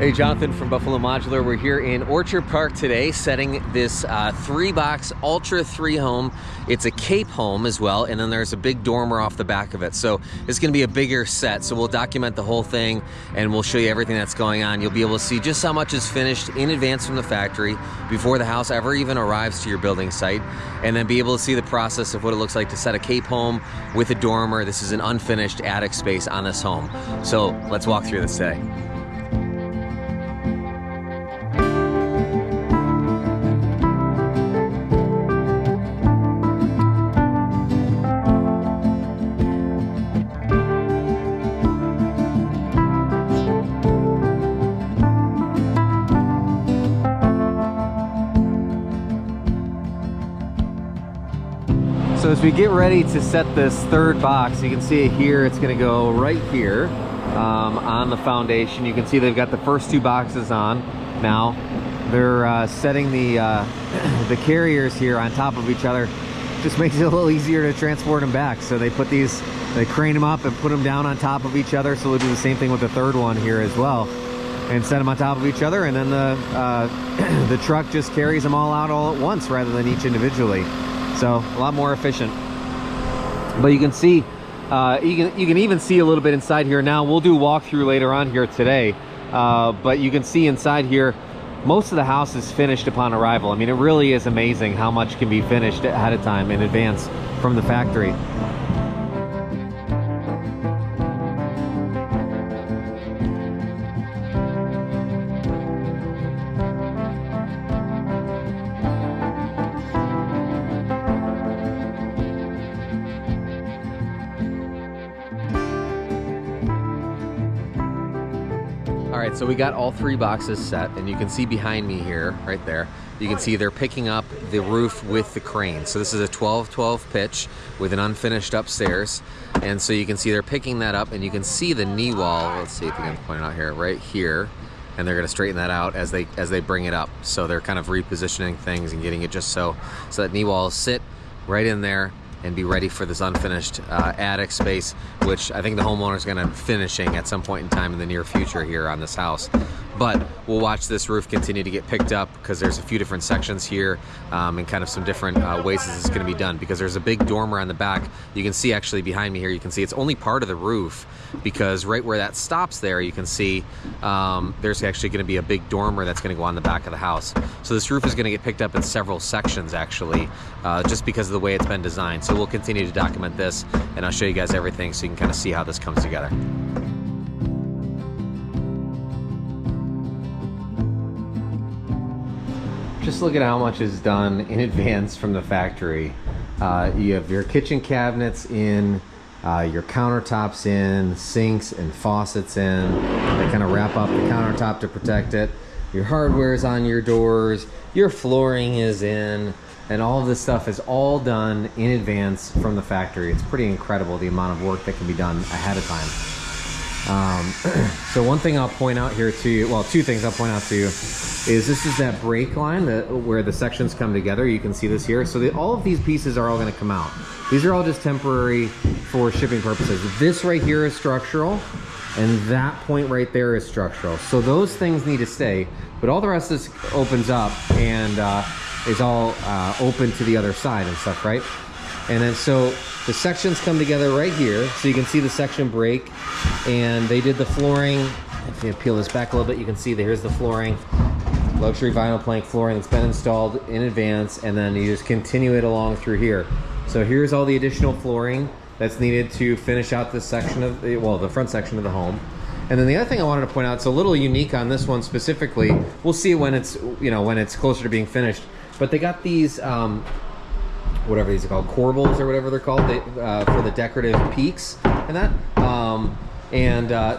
Hey, Jonathan from Buffalo Modular. We're here in Orchard Park today setting this 3-box Ultra 3 home. It's a cape home as well, and then there's a big dormer off the back of it. So it's going to be a bigger set, so we'll document the whole thing and we'll show you everything that's going on. You'll be able to see just how much is finished in advance from the factory before the house ever even arrives to your building site, and then be able to see the process of what it looks like to set a cape home with a dormer. This is an unfinished attic space on this home. So let's walk through this today. So as we get ready to set this third box, you can see it here, it's going to go right here on the foundation. You can see they've got the first 2 boxes on now. They're setting the carriers here on top of each other. Just makes it a little easier to transport them back. So they crane them up and put them down on top of each other. So we'll do the same thing with the third one here as well, and set them on top of each other, and then the truck just carries them all out all at once rather than each individually. So a lot more efficient. But you can see, you can even see a little bit inside here. Now we'll do a walkthrough later on here today, but you can see inside here, most of the house is finished upon arrival. I mean, it really is amazing how much can be finished ahead of time in advance from the factory. Alright, so we got all 3 boxes set, and you can see behind me here, right there, you can see they're picking up the roof with the crane. So this is a 12-12 pitch with an unfinished upstairs, and so you can see they're picking that up, and you can see the knee wall, let's see if we can point it out here, right here, and they're going to straighten that out as they bring it up. So they're kind of repositioning things and getting it just so that knee walls sit right in there and be ready for this unfinished attic space, which I think the homeowner is going to be finishing at some point in time in the near future here on this house. But we'll watch this roof continue to get picked up, because there's a few different sections here and kind of some different ways this is going to be done, because there's a big dormer on the back. You can see actually behind me here, you can see it's only part of the roof, because right where that stops there, you can see there's actually going to be a big dormer that's going to go on the back of the house. So this roof is going to get picked up in several sections actually, just because of the way it's been designed. So we'll continue to document this, and I'll show you guys everything so you can kind of see how this comes together. Just look at how much is done in advance from the factory. You have your kitchen cabinets in, your countertops in, sinks and faucets in. They kind of wrap up the countertop to protect it. Your hardware is on your doors, your flooring is in, and all of this stuff is all done in advance from the factory. It's pretty incredible the amount of work that can be done ahead of time. So one thing I'll point out here to you, well, 2 things I'll point out to you, is this is that break line where the sections come together. You can see this here. So all of these pieces are all going to come out. These are all just temporary for shipping purposes. This right here is structural, and that point right there is structural. So those things need to stay, but all the rest of this opens up and is all open to the other side and stuff, right? And then so the sections come together right here, so you can see the section break, and they did the flooring. If you peel this back a little bit, you can see that here's the flooring, luxury vinyl plank flooring that's been installed in advance, and then you just continue it along through here. So here's all the additional flooring that's needed to finish out this section of the, well, the front section of the home. And then the other thing I wanted to point out, it's a little unique on this one specifically. We'll see when it's, you know, when it's closer to being finished. But they got these, whatever these are called, corbels or whatever they're called, for the decorative peaks and that.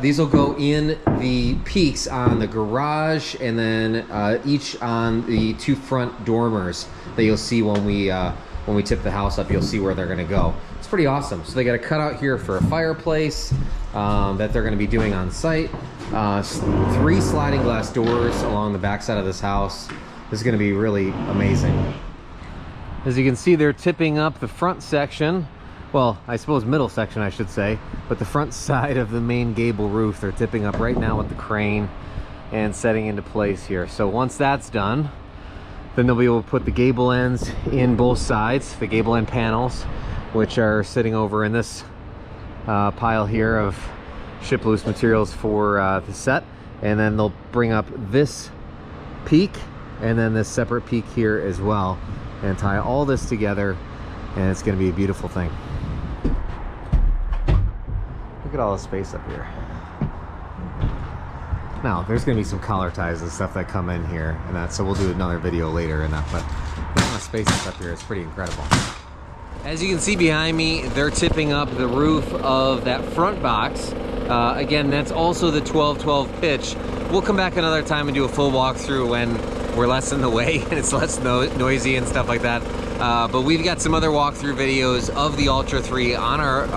These will go in the peaks on the garage, and then each on the 2 front dormers that you'll see when we tip the house up. You'll see where they're going to go. It's pretty awesome. So they got a cutout here for a fireplace that they're going to be doing on site. 3 sliding glass doors along the back side of this house. This is going to be really amazing. As you can see, they're tipping up the front section. Well, I suppose middle section, I should say. But the front side of the main gable roof, they're tipping up right now with the crane. and setting into place here. So once that's done, then they'll be able to put the gable ends in both sides, the gable end panels, which are sitting over in this pile here of ship loose materials for the set. And then they'll bring up this peak and then this separate peak here as well, and tie all this together, and it's going to be a beautiful thing. Look at all the space up here. Now there's going to be some collar ties and stuff that come in here and that, so we'll do another video later in that, but the amount of space that's up here is pretty incredible. As you can see behind me, they're tipping up the roof of that front box. Again, that's also the 12-12 pitch. We'll come back another time and do a full walkthrough when we're less in the way and it's less noisy and stuff like that. But we've got some other walkthrough videos of the Ultra 3 on our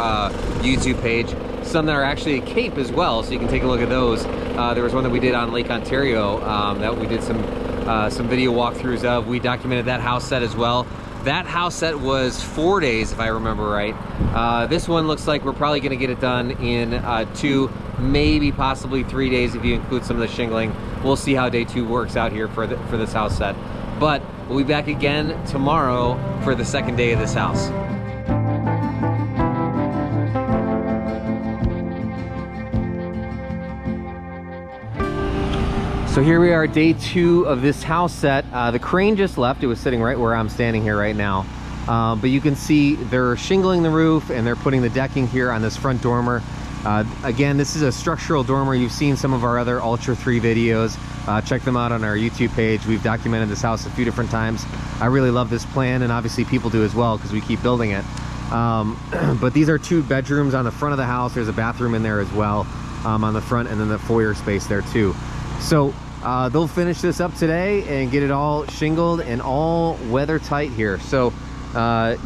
YouTube page. Some that are actually a cape as well, so you can take a look at those. There was one that we did on Lake Ontario that we did some video walkthroughs of. We documented that house set as well. That house set was 4 days, if I remember right. This one looks like we're probably gonna get it done in 2, maybe possibly 3 days if you include some of the shingling. We'll see how day 2 works out here for this house set. But we'll be back again tomorrow for the second day of this house. So here we are, day 2 of this house set. The crane just left. It was sitting right where I'm standing here right now. But you can see they're shingling the roof and they're putting the decking here on this front dormer. Again, this is a structural dormer. You've seen some of our other Ultra 3 videos. Check them out on our YouTube page. We've documented this house a few different times. I really love this plan, and obviously people do as well because we keep building it. But these are 2 bedrooms on the front of the house. There's a bathroom in there as well on the front, and then the foyer space there too. So they'll finish this up today and get it all shingled and all weather tight here. So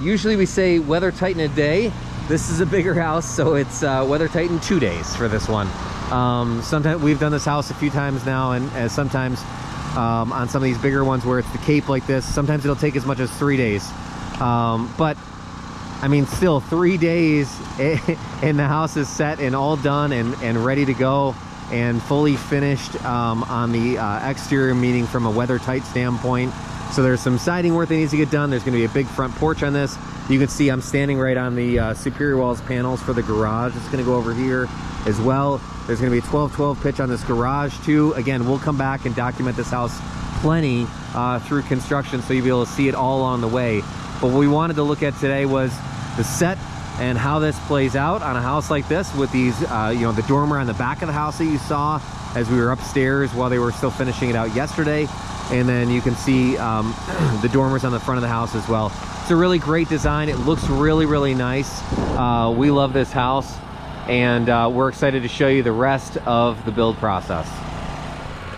usually we say weather tight in a day. This is a bigger house, so it's weather tight in 2 days for this one. Sometimes we've done this house a few times now, and sometimes on some of these bigger ones where it's the cape like this, sometimes it'll take as much as 3 days. But I mean, still 3 days and the house is set and all done and ready to go and fully finished on the exterior, meaning from a weather tight standpoint. So there's some siding work that needs to get done. There's going to be a big front porch on this. You can see I'm standing right on the superior walls panels for the garage. It's going to go over here as well. There's going to be a 12-12 pitch on this garage too. Again, we'll come back and document this house plenty through construction, so you'll be able to see it all along the way. But what we wanted to look at today was the set and how this plays out on a house like this with these, you know, the dormer on the back of the house that you saw as we were upstairs while they were still finishing it out yesterday. And then you can see the dormers on the front of the house as well. It's a really great design. It looks really, really nice. We love this house, and we're excited to show you the rest of the build process.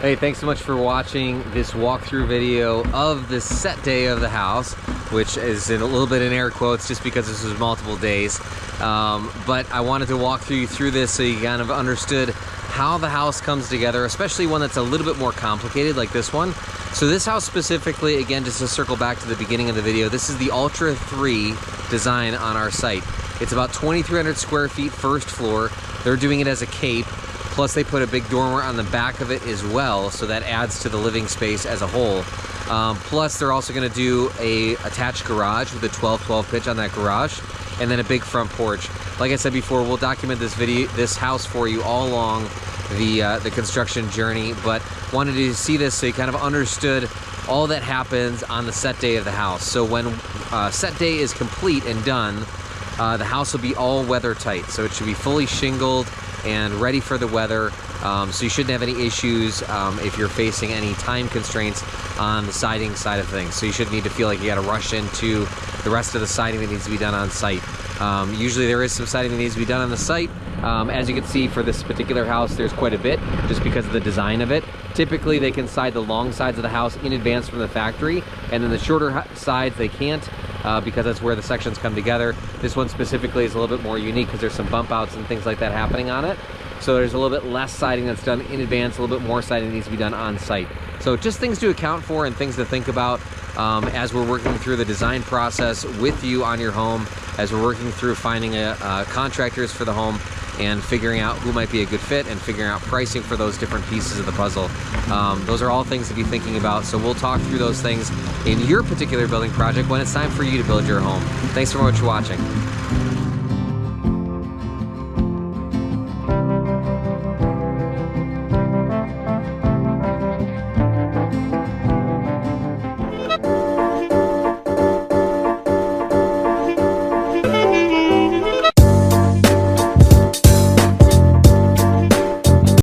Hey, thanks so much for watching this walkthrough video of the set day of the house, which is in a little bit in air quotes just because this was multiple days. But I wanted to walk you through this so you kind of understood how the house comes together, especially one that's a little bit more complicated like this one. So this house specifically, again, just to circle back to the beginning of the video, this is the Ultra 3 design on our site. It's about 2,300 square feet first floor. They're doing it as a cape. Plus they put a big dormer on the back of it as well, so that adds to the living space as a whole. Plus they're also going to do a attached garage with a 12-12 pitch on that garage, and then a big front porch. Like I said before, we'll document this house for you all along the construction journey, but wanted to see this so you kind of understood all that happens on the set day of the house. So when set day is complete and done, the house will be all weather tight, so it should be fully shingled and ready for the weather. So you shouldn't have any issues if you're facing any time constraints on the siding side of things. So you shouldn't need to feel like you got to rush into the rest of the siding that needs to be done on site. Usually there is some siding that needs to be done on the site. As you can see for this particular house, there's quite a bit just because of the design of it. Typically they can side the long sides of the house in advance from the factory, and then the shorter sides they can't because that's where the sections come together. This one specifically is a little bit more unique because there's some bump outs and things like that happening on it. So there's a little bit less siding that's done in advance, a little bit more siding needs to be done on site. So just things to account for and things to think about as we're working through the design process with you on your home, as we're working through finding contractors for the home. and figuring out who might be a good fit and figuring out pricing for those different pieces of the puzzle. Those are all things to be thinking about. So we'll talk through those things in your particular building project when it's time for you to build your home. Thanks so much for watching.